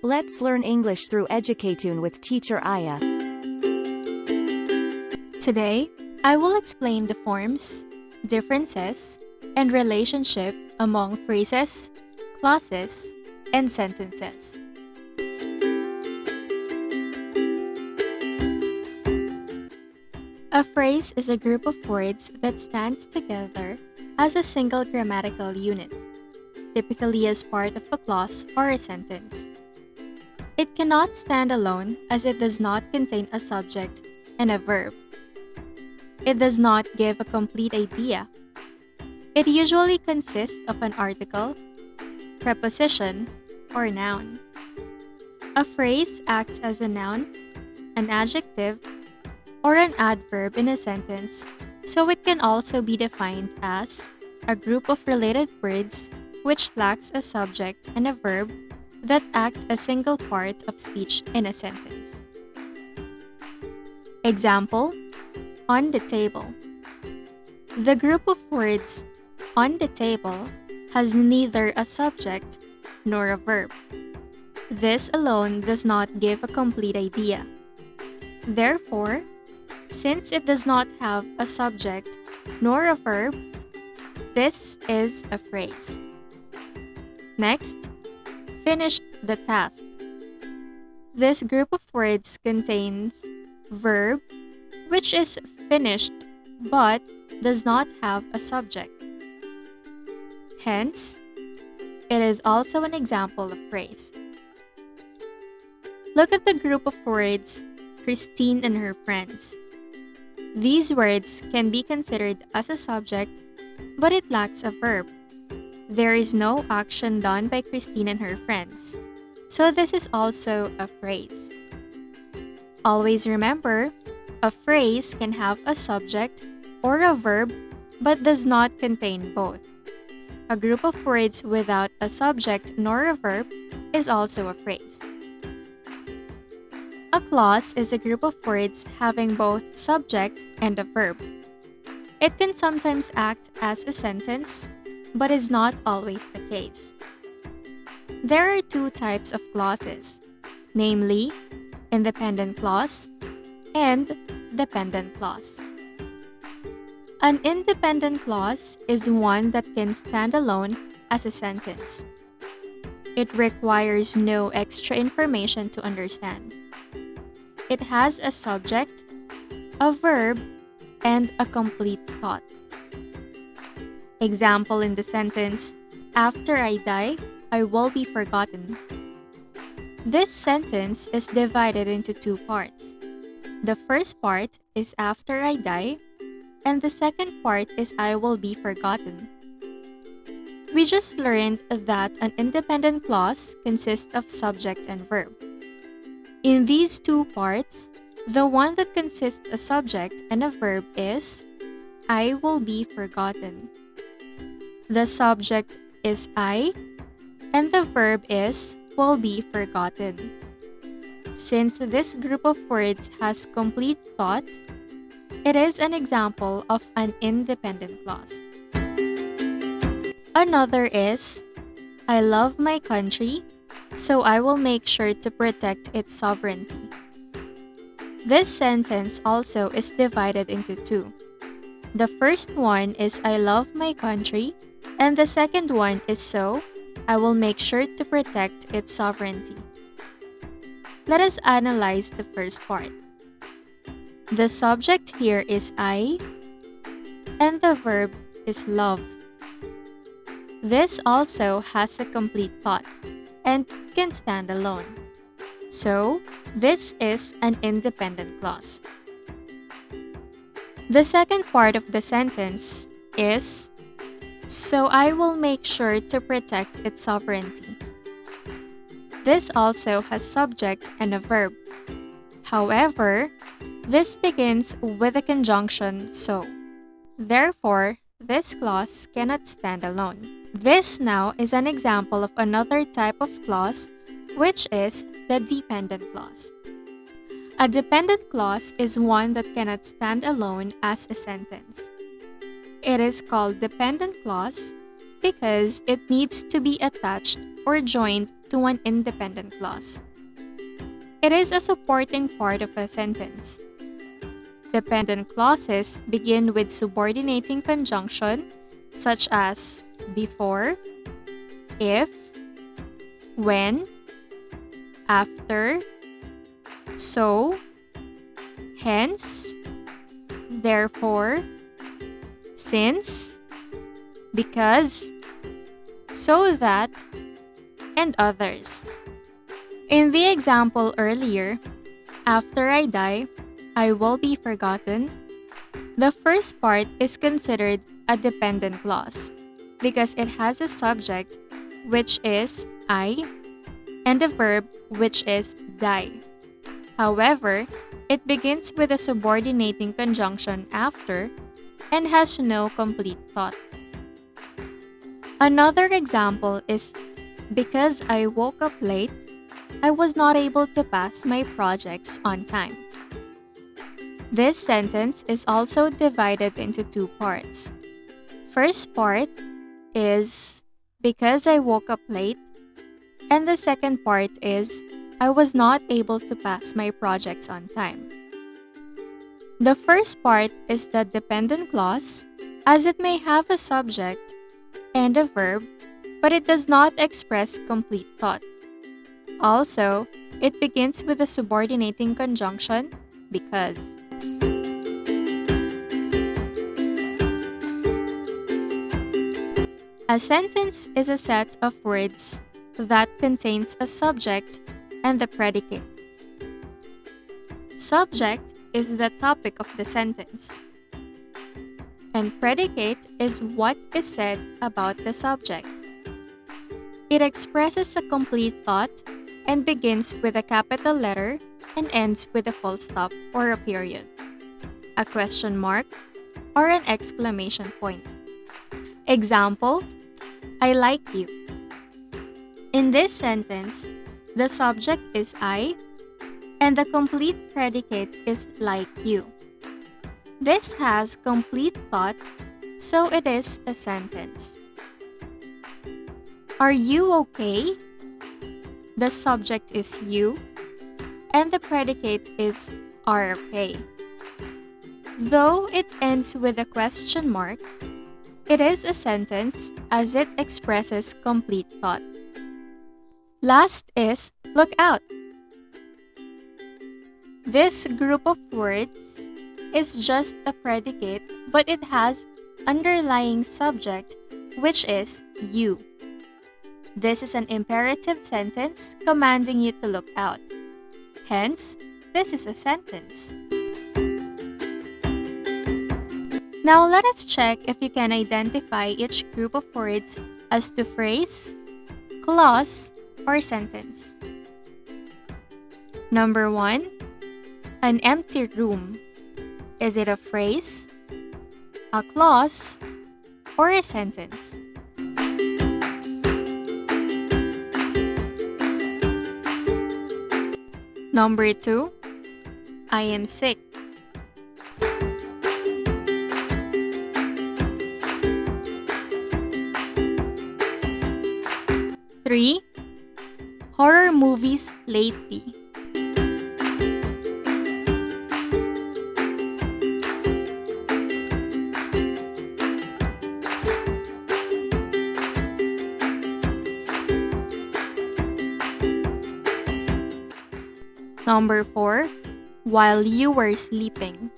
Let's learn English through EducaToon with teacher Aya. Today, I will explain the forms, differences, and relationship among phrases, clauses, and sentences. A phrase is a group of words that stands together as a single grammatical unit, typically as part of a clause or a sentence. It cannot stand alone as it does not contain a subject and a verb. It does not give a complete idea. It usually consists of an article, preposition, or noun. A phrase acts as a noun, an adjective, or an adverb in a sentence, so it can also be defined as a group of related words which lacks a subject and a verb that act a single part of speech in a sentence. Example: on the table. The group of words on the table has neither a subject nor a verb. This alone does not give a complete idea. Therefore, since it does not have a subject nor a verb, this is a phrase. Next, finished the task. This group of words contains verb, which is finished but does not have a subject. Hence, it is also an example of phrase. Look at the group of words Christine and her friends. These words can be considered as a subject, but it lacks a verb. There is no action done by Christine and her friends, so this is also a phrase. Always remember, a phrase can have a subject or a verb but does not contain both. A group of words without a subject nor a verb is also a phrase. A clause is a group of words having both subject and a verb. It can sometimes act as a sentence, but is not always the case. There are two types of clauses, namely independent clause and dependent clause. An independent clause is one that can stand alone as a sentence. It requires no extra information to understand. It has a subject, a verb, and a complete thought. Example in the sentence, "After I die, I will be forgotten." This sentence is divided into two parts. The first part is "after I die," and the second part is "I will be forgotten." We just learned that an independent clause consists of subject and verb. In these two parts, the one that consists a subject and a verb is "I will be forgotten." The subject is "I," and the verb is "will be forgotten." Since this group of words has complete thought, it is an example of an independent clause. Another is, "I love my country, so I will make sure to protect its sovereignty." This sentence also is divided into two. The first one is "I love my country," and the second one is "so I will make sure to protect its sovereignty." Let us analyze the first part. The subject here is "I," and the verb is "love." This also has a complete thought and can stand alone. So, this is an independent clause. The second part of the sentence is, "So I will make sure to protect its sovereignty." This also has subject and a verb. However, this begins with a conjunction "so." Therefore, this clause cannot stand alone. This now is an example of another type of clause, which is the dependent clause. A dependent clause is one that cannot stand alone as a sentence. It is called dependent clause because it needs to be attached or joined to an independent clause. It is a supporting part of a sentence. Dependent clauses begin with subordinating conjunction such as before, if, when, after, so, hence, therefore, since, because, so that, and others. In the example earlier, after I die, I will be forgotten. The first part is considered a dependent clause because it has a subject, which is I, and a verb, which is die. However, it begins with a subordinating conjunction after and has no complete thought. Another example is because I woke up late, I was not able to pass my projects on time. This sentence is also divided into two parts. First part is because I woke up late, and the second part is I was not able to pass my projects on time. The first part is the dependent clause, as it may have a subject and a verb, but it does not express complete thought. Also, it begins with a subordinating conjunction, because. A sentence is a set of words that contains a subject and the predicate. Subject is the topic of the sentence, and predicate is what is said about the subject. It expresses a complete thought and begins with a capital letter and ends with a full stop or a period, a question mark, or an exclamation point. Example, I like you. In this sentence, the subject is I, and the complete predicate is like you. This has complete thought, so it is a sentence. Are you okay? The subject is you, and the predicate is are okay. Though it ends with a question mark, it is a sentence as it expresses complete thought. Last is look out. This group of words is just a predicate, but it has underlying subject, which is you. This is an imperative sentence commanding you to look out. Hence, this is a sentence. Now let us check if you can identify each group of words as to phrase, clause, or sentence. Number 1, an empty room. Is it a phrase, a clause, or a sentence? Number 2, I am sick. Three, horror movies lately. Number 4, while you were sleeping.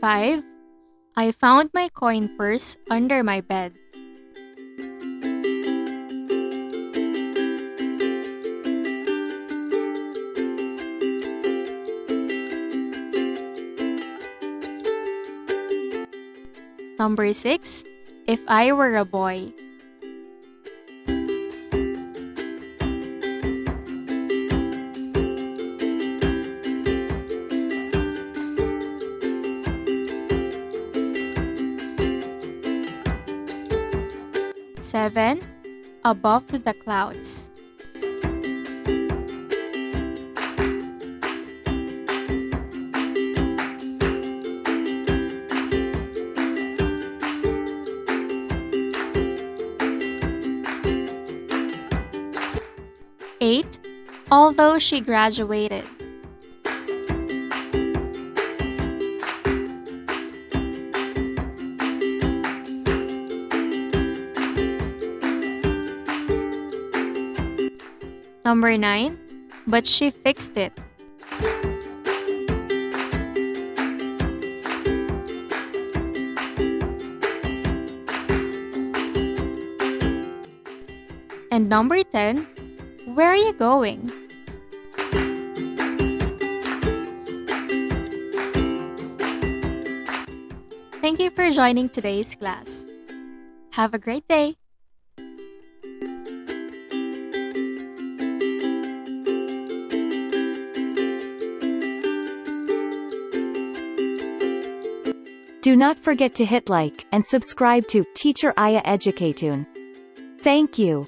Five, I found my coin purse under my bed. Number 6, if I were a boy. Seven, above the clouds. 8. Although she graduated. Number 9. But she fixed it. And number 10. Where are you going? Thank you for joining today's class. Have a great day! Do not forget to hit like and subscribe to Teacher Aya EducaToon. Thank you.